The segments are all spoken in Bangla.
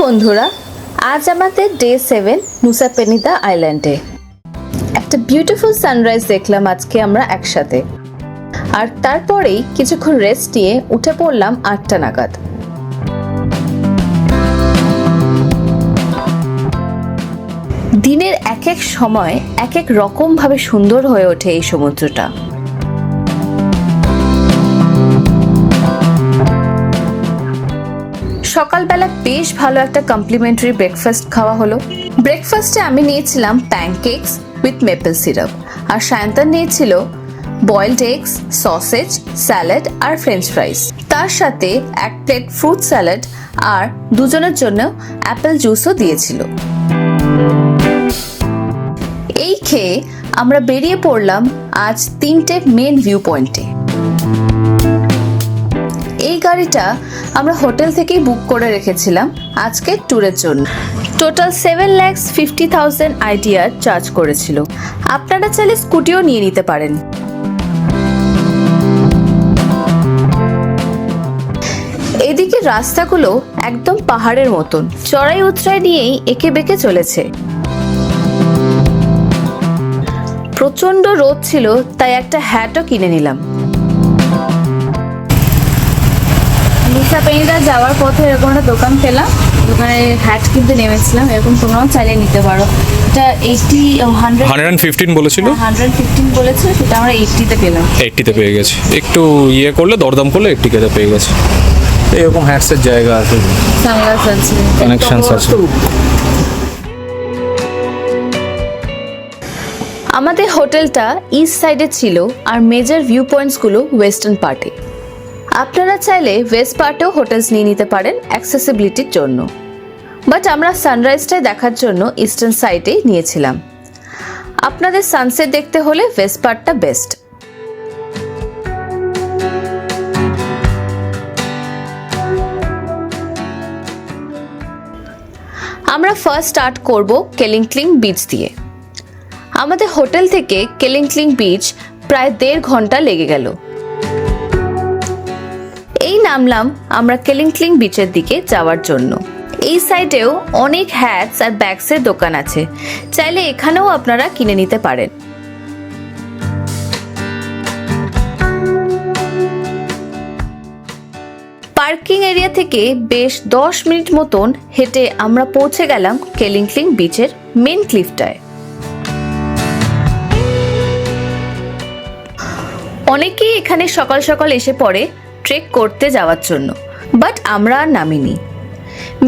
বন্ধুরা, আজ আমাদের ডে 7 নুসা পেনিদা আইল্যান্ডে। একটা বিউটিফুল সানরাইজ দেখলাম আজকে আমরা একসাথে, আর তারপরেই কিছুক্ষণ রেস্ট নিয়ে উঠে পড়লাম 8টা নাগাদ। দিনের এক এক সময় এক এক রকম ভাবে সুন্দর হয়ে ওঠে এই সমুদ্রটা। সকালবেলা বেশ ভালো একটা কমপ্লিমেন্টারি ব্রেকফাস্ট খাওয়া হলো। ব্রেকফাস্টে আমি নিয়েছিলাম প্যানকেকস উইথ মেপল সিরাপ, আর সায়ন্তন নিয়েছিল বয়েলড এগস, সসেজ, স্যালাড আর ফ্রেঞ্চ ফ্রাইস। তার সাথে এক প্লেট ফ্রুট স্যালাড আর দুজনের জন্য অ্যাপেল জুসও দিয়েছিল। এই খেয়ে আমরা বেরিয়ে পড়লাম আজ 3টে মেন ভিউ পয়েন্টে। এই গাড়িটা আমরা হোটেল থেকেই বুক করে রেখেছিলাম আজকের ট্যুরের জন্য। টোটাল 7,50,000 আইডিয়ার চার্জ করেছিল। আপনারা চাইলে স্কুটিও নিয়ে নিতে পারেন। এদিকে রাস্তাগুলো একদম পাহাড়ের মতন, চড়াই উতরাই নিয়েই এঁকে বেঁকে চলেছে। প্রচন্ড রোদ ছিল, তাই একটা হ্যাটও কিনে নিলাম। নুসা পেনিদা যাওয়ার পথে এরকম একটা দোকান পেলাম, দোকানে হ্যাট কিনতে নেমেছিলাম। এরকম তোমরাও চাইলে নিতে পারো। এটা 115 বলেছিল, 115 বলেছিল, সেটা আমরা 80-তে পেলাম। 80-তে পেয়ে গেছে। একটু ইয়ে করলে, দরদাম করলে 80-তে পেয়ে গেছে। এরকম হ্যাটসের জায়গা আছে, সানগ্লাস আছে, কানেকশনস আছে। আমাদের হোটেলটা ইস্ট সাইডে ছিল, আর মেজর ভিউ পয়েন্টসগুলো ওয়েস্টার্ন পার্টে। আপনারা চাইলে ওয়েস্ট পার্টেও হোটেলস নিয়ে নিতে পারেন অ্যাক্সেসিবিলিটির জন্য, বাট আমরা সানরাইজটাই দেখার জন্য ইস্টার্ন সাইডে নিয়েছিলাম। আপনাদের সানসেট দেখতে হলে ওয়েস্ট পার্টটা বেস্ট। আমরা ফার্স্ট স্টার্ট করব কেলিংক্লিং বিচ দিয়ে। আমাদের হোটেল থেকে কেলিংক্লিং বিচ প্রায় 1.5 ঘন্টা লেগে গেল। এই নামলাম আমরা কেলিংক্লিং বিচের দিকে যাওয়ার জন্য। এই সাইডেও অনেক হ্যাটস আর ব্যাগসের দোকান আছে, চাইলে এখানেও আপনারা কিনে নিতে পারেন। পার্কিং এরিয়া থেকে বেশ 10 মিনিট মতন হেঁটে আমরা পৌঁছে গেলাম কেলিংক্লিং বিচের মেন ক্লিফটায়। অনেকেই এখানে সকাল সকাল এসে পড়ে ট্রেক করতে যাওয়ার জন্য, বাট আমরা আর নামিনি।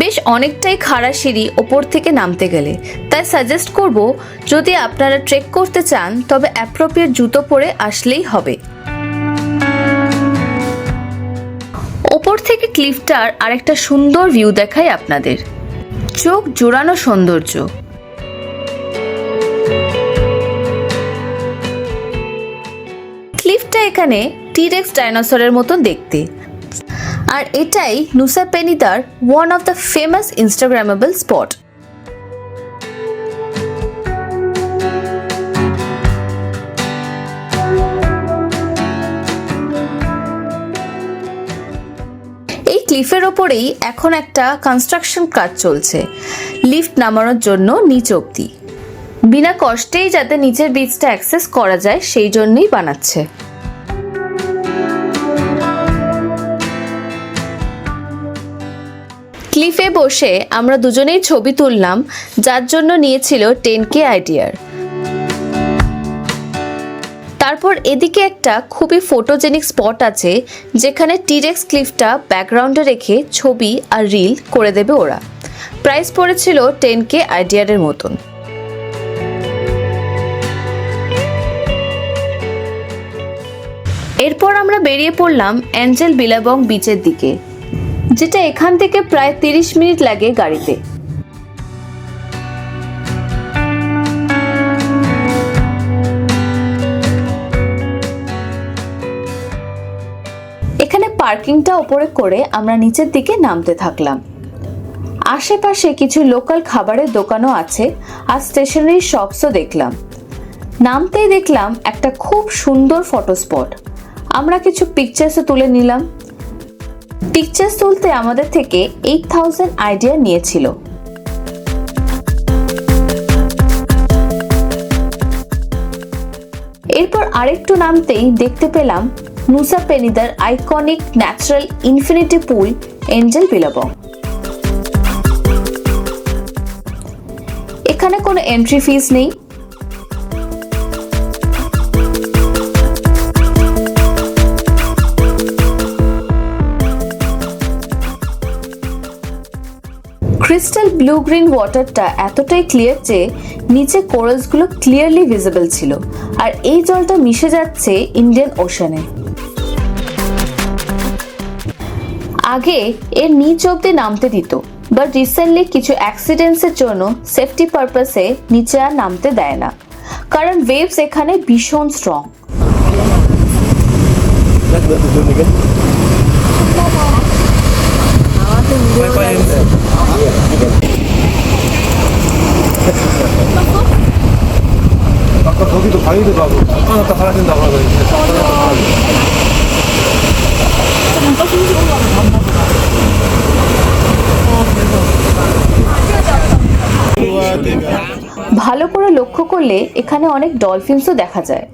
বেশ অনেকটাই খাড়া সিঁড়ি ওপর থেকে নামতে গেলে, তাই সাজেস্ট করব যদি আপনারা ট্রেক করতে চান তবে অ্যাপ্রোপ্রিয়েট জুতো পরে আসলেই হবে। ওপর থেকে ক্লিফটার আরেকটা সুন্দর ভিউ দেখায় আপনাদের, চোখ জোড়ানো সৌন্দর্য। ক্লিফটা এখানে টিরেক্স ডাইনোসরের মতো দেখতে, আর এটাই নুসা পেনিদার one of the famous Instagrammable spot. এই ক্লিফের ওপরেই এখন একটা কনস্ট্রাকশন কাজ চলছে, লিফট নামানোর জন্য নিচ অব্দি। বিনা কষ্টেই যাতে নিচের বিচটা অ্যাক্সেস করা যায় সেই জন্যই বানাচ্ছে। ক্লিফে বসে আমরা দুজনেই ছবি তুললাম, যার জন্য নিয়েছিল 10K আইডিয়ার। তারপর এদিকে একটা খুবই ফটোজেনিক স্পট আছে, যেখানে টিরেক্স ক্লিফটা ব্যাকগ্রাউন্ডে রেখে ছবি আর রিল করে দেবে ওরা। প্রাইস পড়েছিল 10K আইডিয়ারের মতন। এরপর আমরা বেরিয়ে পড়লাম অ্যাঞ্জেল বিলাবং বিচের দিকে, যেটা এখান থেকে প্রায় 30 মিনিট লাগে গাড়িতে। এখানে পার্কিংটা উপরে করে আমরা নিচের দিকে নামতে থাকলাম। আশেপাশে কিছু লোকাল খাবারের দোকানও আছে, আর স্টেশনারি শপসও দেখলাম। নামতেই দেখলাম একটা খুব সুন্দর ফটো স্পট। আমরা কিছু পিকচার্সও তুলে নিলাম। পিকচার্স তুলতে আমাদের থেকে 8000 আইডিয়া নিয়েছিল। এরপর আরেকটু নামতেই দেখতে পেলাম নুসা পেনিদার iconic natural infinity pool angel Billabong. এখানে কোনো এন্ট্রি ফিস নেই। ক্রিস্টাল ব্লু গ্রিন ওয়াটারটা এতটাই ক্লিয়ার যে নিচে কোরালসগুলো ক্লিয়ারলি ভিজিবল ছিল, আর এই জলটা মিশে যাচ্ছে ইন্ডিয়ান ওশানে। আগে এর নিচ অব্দি নামতে দিত, বাট রিসেন্টলি কিছু অ্যাক্সিডেন্টসের জন্য সেফটি পারপাসে নিচে আর নামতে দেয় না, কারণ ওয়েভস এখানে ভীষণ স্ট্রং। 아까 거기도 바위도 가고 하나 사라진다 그러더니 ভালো করে লক্ষ্য করলে এখানে অনেক ডলফিনসও দেখা যায়।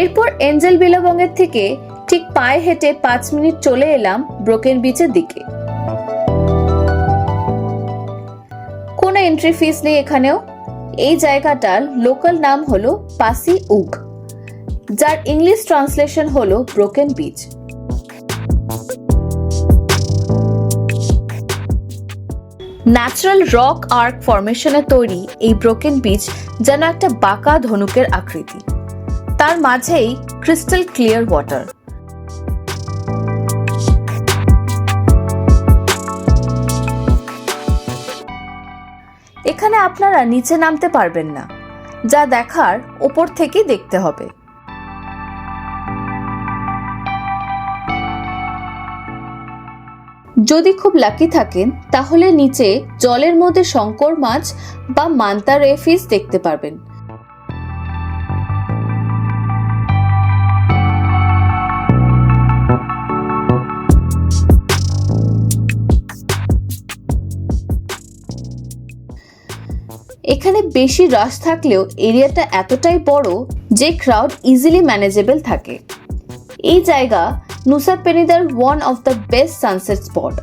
এরপর এঞ্জেল বিলবং এর থেকে ঠিক পায়ে হেঁটে 5 মিনিট চলে এলাম ব্রোকেন বিচের দিকে। কোনো এন্ট্রি ফিস নেই এখানেও। এই জায়গাটার লোকাল নাম হলো পাসি উগ, যার ইংলিশ ট্রান্সলেশন হলো broken beach. Natural rock arch ফরমেশনে তৈরি এই ব্রোকেন বিচ যেন একটা বাঁকা ধনুকের আকৃতি, তার মাঝেই ক্রিস্টাল ক্লিয়ার ওয়াটার। এখানে আপনারা নিচে নামতে পারবেন না, যা দেখার উপর থেকেই দেখতে হবে। যদি খুব লাকি থাকেন তাহলে নিচে জলের মধ্যে শঙ্কর মাছ বা মান্তা রে ফিশ দেখতে পারবেন। এখানে বেশি রাশ থাকলেও এরিয়াটা এতটাই বড় যে ক্রাউড ইজিলি ম্যানেজেবল থাকে। এই জায়গা নুসা পেনিদার one of the best sunset spot.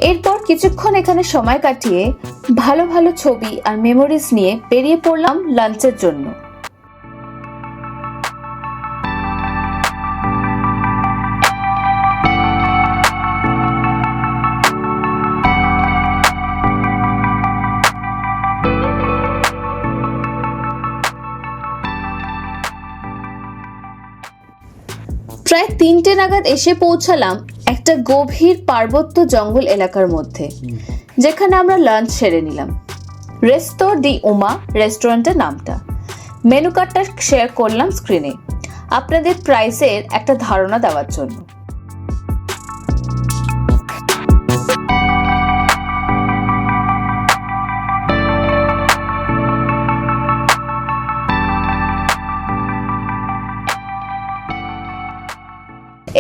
এরপর কিছুক্ষণ এখানে সময় কাটিয়ে ভালো ভালো ছবি আর মেমোরিজ নিয়ে বেরিয়ে পড়লাম লাঞ্চের জন্য। প্রায় 3টে নাগাদ এসে পৌঁছালাম একটা গভীর পার্বত্য জঙ্গল এলাকার মধ্যে, যেখানে আমরা লাঞ্চ সেরে নিলাম। রেস্তো ডি উমা রেস্টুরেন্টের নামটা। মেনু কার্ডটা শেয়ার করলাম স্ক্রিনে আপনাদের প্রাইসের একটা ধারণা দেওয়ার জন্য।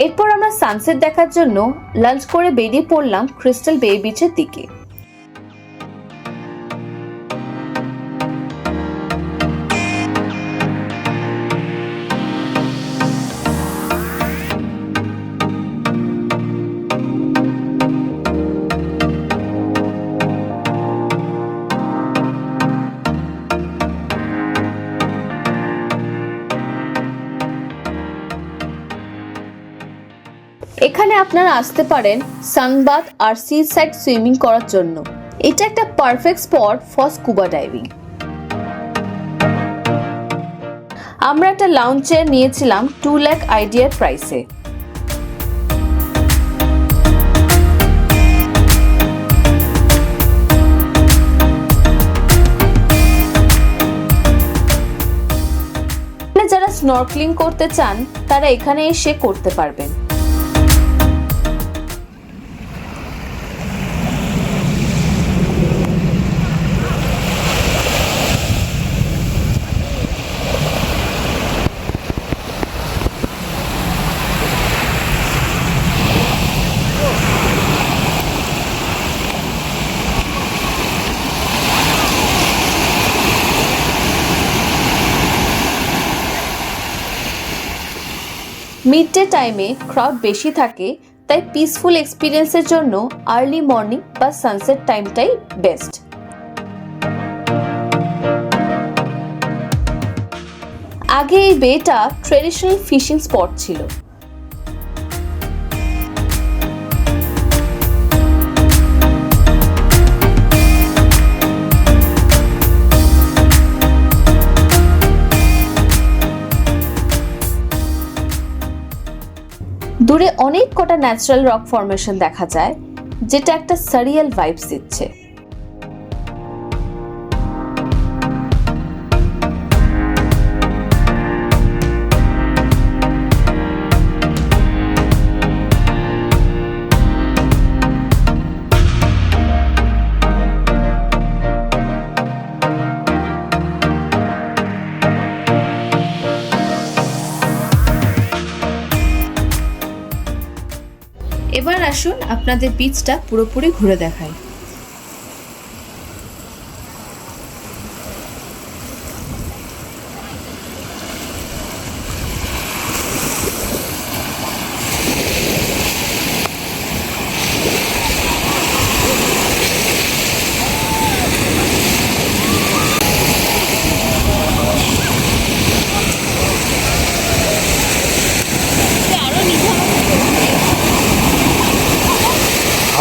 এরপর আমরা সানসেট দেখার জন্য লাঞ্চ করে বেরিয়ে পড়লাম ক্রিস্টাল বে বিচের দিকে। এখানে আপনারা আসতে পারেন সানবাথ আর সি সাইড সুইমিং করার জন্য। এটা একটা perfect spot for scuba diving. আমরা একটা লাউঞ্জ চেয়ার নিয়েছিলাম 2 লাখ আইডিয়ার প্রাইসে। যারা স্নর্কলিং করতে চান তারা এখানে এসে করতে পারবেন। মিড ডে টাইমে ক্রাউড বেশি থাকে, তাই পিসফুল এক্সপিরিয়েন্সের জন্য আর্লি মর্নিং বা সানসেট টাইমটাই বেস্ট। আগে এই বেটা ট্রেডিশনাল ফিশিং স্পট ছিল। দূরে অনেক কটা ন্যাচারাল রক ফরমেশন দেখা যায়, যেটা একটা সারিয়াল ভাইবস দিচ্ছে। এবার আসুন আপনাদের বিচটা পুরোপুরি ঘুরে দেখাই।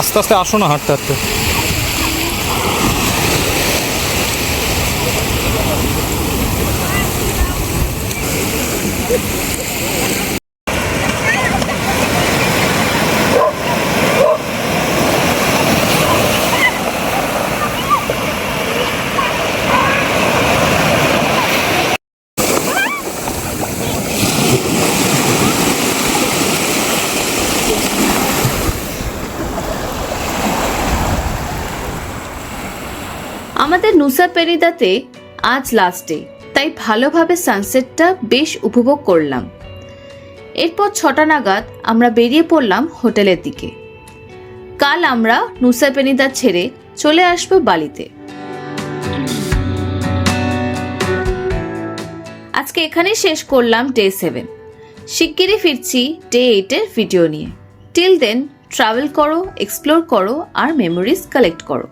আস্তে আস্তে আসো না, হাঁটতে হাঁটতে। আমাদের নুসা পেনিদাতে আজ লাস্ট ডে, তাই ভালোভাবে সানসেটটা বেশ উপভোগ করলাম। এরপর 6টা নাগাদ আমরা বেরিয়ে পড়লাম হোটেলের দিকে। কাল আমরা নুসা পেনিদা ছেড়ে চলে আসবো বালিতে। আজকে এখানেই শেষ করলাম ডে 7। শিগগিরই ফিরছি ডে 8 এর ভিডিও নিয়ে। টিল দেন ট্রাভেল করো, এক্সপ্লোর করো আর মেমোরিজ কালেক্ট করো।